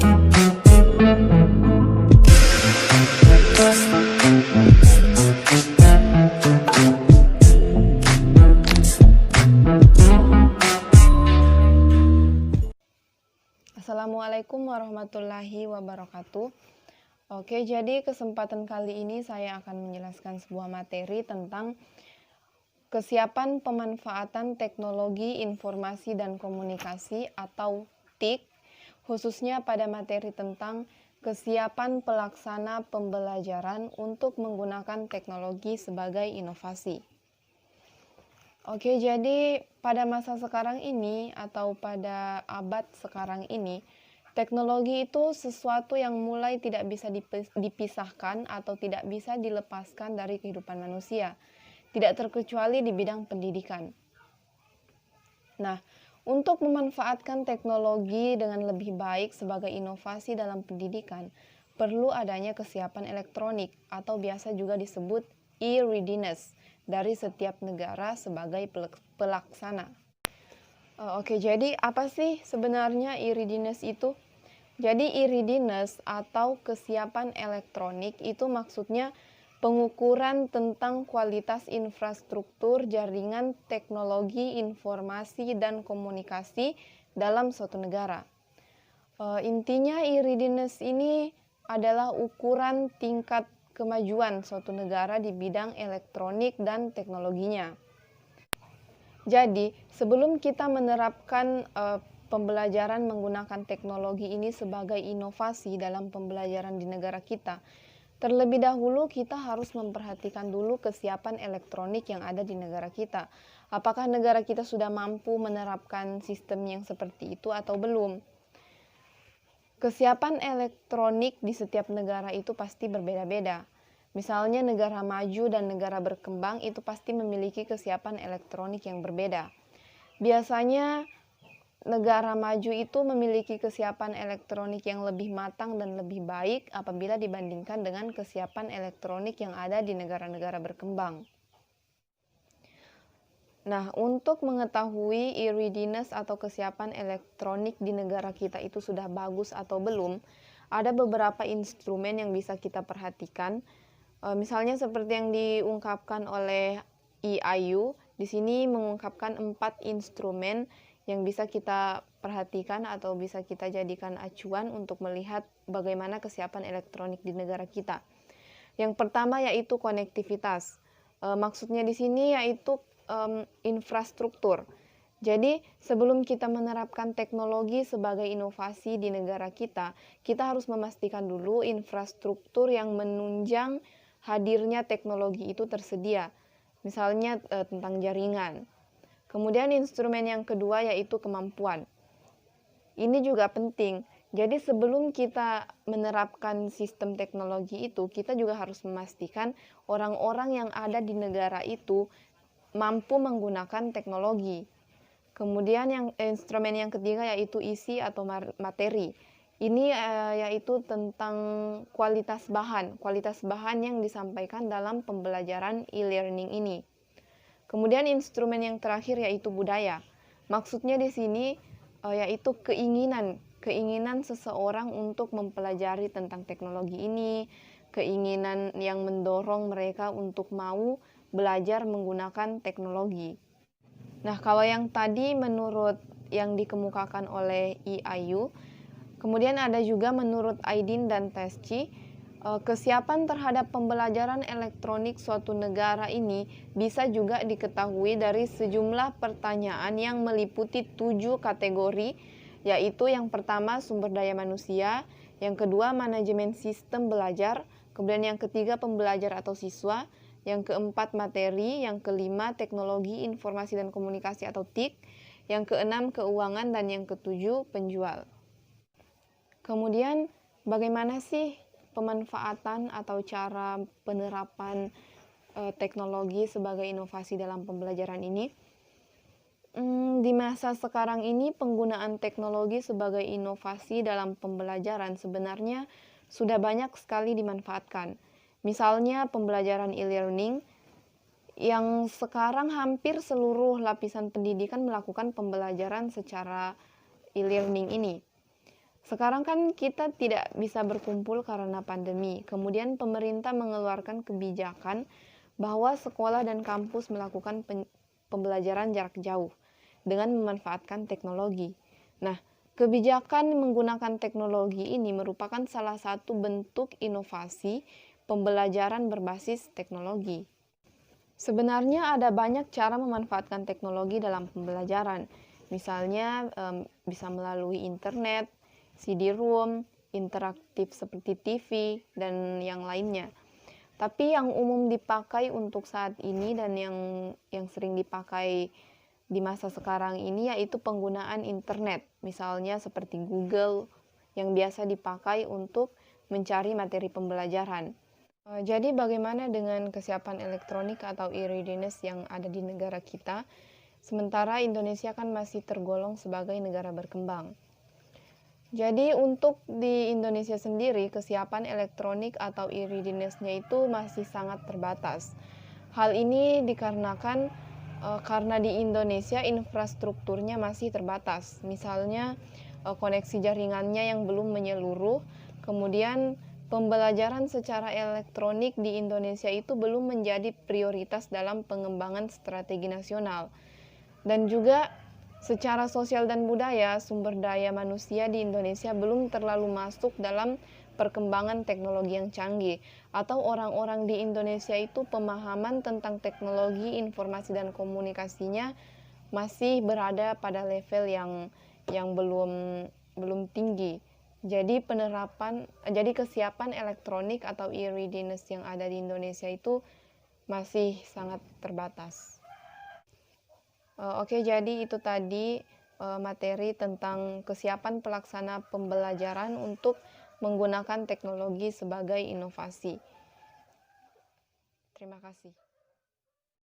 Assalamualaikum warahmatullahi wabarakatuh. Oke, jadi kesempatan kali ini saya akan menjelaskan sebuah materi tentang kesiapan pemanfaatan teknologi informasi dan komunikasi atau TIK, khususnya pada materi tentang kesiapan pelaksana pembelajaran untuk menggunakan teknologi sebagai inovasi. Oke, jadi pada masa sekarang ini atau pada abad sekarang ini, teknologi itu sesuatu yang mulai tidak bisa dipisahkan atau tidak bisa dilepaskan dari kehidupan manusia, tidak terkecuali di bidang pendidikan. Nah, untuk memanfaatkan teknologi dengan lebih baik sebagai inovasi dalam pendidikan, perlu adanya kesiapan elektronik atau biasa juga disebut e-readiness dari setiap negara sebagai pelaksana. Oke, jadi apa sih sebenarnya e-readiness itu? Jadi e-readiness atau kesiapan elektronik itu maksudnya pengukuran tentang kualitas infrastruktur jaringan teknologi informasi dan komunikasi dalam suatu negara. Intinya e-readiness ini adalah ukuran tingkat kemajuan suatu negara di bidang elektronik dan teknologinya. Jadi, sebelum kita menerapkan pembelajaran menggunakan teknologi ini sebagai inovasi dalam pembelajaran di negara kita, terlebih dahulu kita harus memperhatikan dulu kesiapan elektronik yang ada di negara kita. Apakah negara kita sudah mampu menerapkan sistem yang seperti itu atau belum? Kesiapan elektronik di setiap negara itu pasti berbeda-beda. Misalnya negara maju dan negara berkembang itu pasti memiliki kesiapan elektronik yang berbeda. Biasanya negara maju itu memiliki kesiapan elektronik yang lebih matang dan lebih baik apabila dibandingkan dengan kesiapan elektronik yang ada di negara-negara berkembang. Nah, untuk mengetahui e-readiness atau kesiapan elektronik di negara kita itu sudah bagus atau belum, ada beberapa instrumen yang bisa kita perhatikan. Misalnya seperti yang diungkapkan oleh EIU, di sini mengungkapkan 4 instrumen yang bisa kita perhatikan atau bisa kita jadikan acuan untuk melihat bagaimana kesiapan elektronik di negara kita. Yang pertama yaitu konektivitas. Maksudnya di sini yaitu infrastruktur. Jadi sebelum kita menerapkan teknologi sebagai inovasi di negara kita harus memastikan dulu infrastruktur yang menunjang hadirnya teknologi itu tersedia. Misalnya tentang jaringan. Kemudian instrumen yang kedua yaitu kemampuan. Ini juga penting. Jadi sebelum kita menerapkan sistem teknologi itu, kita juga harus memastikan orang-orang yang ada di negara itu mampu menggunakan teknologi. Kemudian instrumen yang ketiga yaitu isi atau materi. Ini yaitu tentang kualitas bahan yang disampaikan dalam pembelajaran e-learning ini. Kemudian instrumen yang terakhir yaitu budaya. Maksudnya di sini yaitu keinginan seseorang untuk mempelajari tentang teknologi ini, keinginan yang mendorong mereka untuk mau belajar menggunakan teknologi. Nah, kalau yang tadi menurut yang dikemukakan oleh EIU, kemudian ada juga menurut Aydin dan Tesci, kesiapan terhadap pembelajaran elektronik suatu negara ini bisa juga diketahui dari sejumlah pertanyaan yang meliputi 7 kategori, yaitu yang pertama sumber daya manusia, yang kedua manajemen sistem belajar, kemudian yang ketiga pembelajar atau siswa, yang keempat materi, yang kelima teknologi informasi dan komunikasi atau TIK, yang keenam keuangan, dan yang ketujuh penjual. Kemudian bagaimana sih pemanfaatan atau cara penerapan teknologi sebagai inovasi dalam pembelajaran ini? Di masa sekarang ini penggunaan teknologi sebagai inovasi dalam pembelajaran sebenarnya sudah banyak sekali dimanfaatkan. Misalnya pembelajaran e-learning yang sekarang hampir seluruh lapisan pendidikan melakukan pembelajaran secara e-learning ini. Sekarang kan kita tidak bisa berkumpul karena pandemi. Kemudian pemerintah mengeluarkan kebijakan bahwa sekolah dan kampus melakukan pembelajaran jarak jauh dengan memanfaatkan teknologi. Nah, kebijakan menggunakan teknologi ini merupakan salah satu bentuk inovasi pembelajaran berbasis teknologi. Sebenarnya ada banyak cara memanfaatkan teknologi dalam pembelajaran. Misalnya bisa melalui internet, CD-ROM, interaktif seperti TV, dan yang lainnya. Tapi yang umum dipakai untuk saat ini dan yang sering dipakai di masa sekarang ini yaitu penggunaan internet. Misalnya seperti Google yang biasa dipakai untuk mencari materi pembelajaran. Jadi bagaimana dengan kesiapan elektronik atau e-readiness yang ada di negara kita, sementara Indonesia kan masih tergolong sebagai negara berkembang. Jadi untuk di Indonesia sendiri, kesiapan elektronik atau e-readiness-nya itu masih sangat terbatas. Hal ini dikarenakan karena di Indonesia infrastrukturnya masih terbatas. Misalnya koneksi jaringannya yang belum menyeluruh, kemudian pembelajaran secara elektronik di Indonesia itu belum menjadi prioritas dalam pengembangan strategi nasional. Dan juga secara sosial dan budaya, sumber daya manusia di Indonesia belum terlalu masuk dalam perkembangan teknologi yang canggih, atau orang-orang di Indonesia itu pemahaman tentang teknologi informasi dan komunikasinya masih berada pada level yang belum tinggi. Jadi kesiapan elektronik atau e-readiness yang ada di Indonesia itu masih sangat terbatas. Oke, jadi itu tadi materi tentang kesiapan pelaksana pembelajaran untuk menggunakan teknologi sebagai inovasi. Terima kasih.